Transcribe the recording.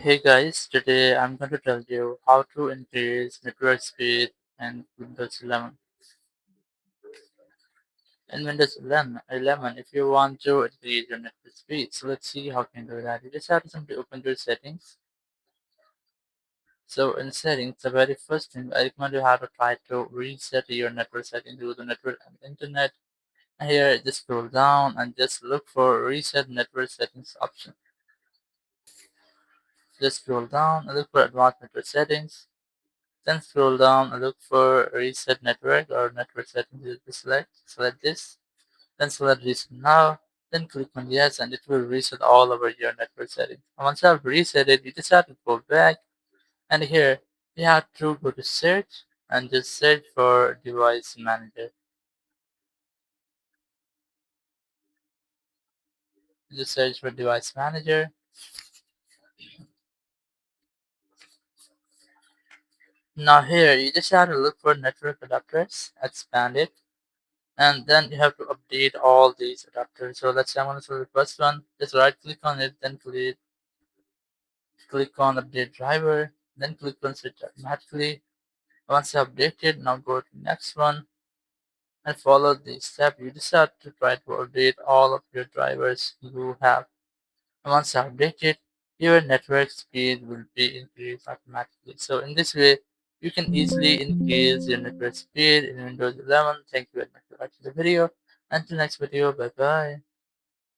Hey guys, today I'm going to tell you how to increase network speed in Windows 11. In Windows 11, if you want to increase your network speed, so let's see how you can do that. You just have to simply open your settings. So in settings, the very first thing I recommend you have to try to reset your network settings to the network and internet. And here, just scroll down and just look for reset network settings option. Just scroll down and look for advanced network settings. Then scroll down and look for reset network or network settings to select. Select this. Then select reset now. Then click on yes and it will reset all over your network settings. And once you have reset it, you just have to go back and here you have to go to search and just search for device manager. Just search for device manager. Now here you just have to look for network adapters, expand it, and then you have to update all these adapters. So let's say I'm going to select the first one. Just right click on it, then click on update driver, then click on switch automatically. Once you update it, now go to next one and follow the step. You just have to try to update all of your drivers you have. And once you update it, your network speed will be increased automatically. So in this way, you can easily increase your network speed in Windows 11. Thank you very much for watching the video. Until next video, bye bye.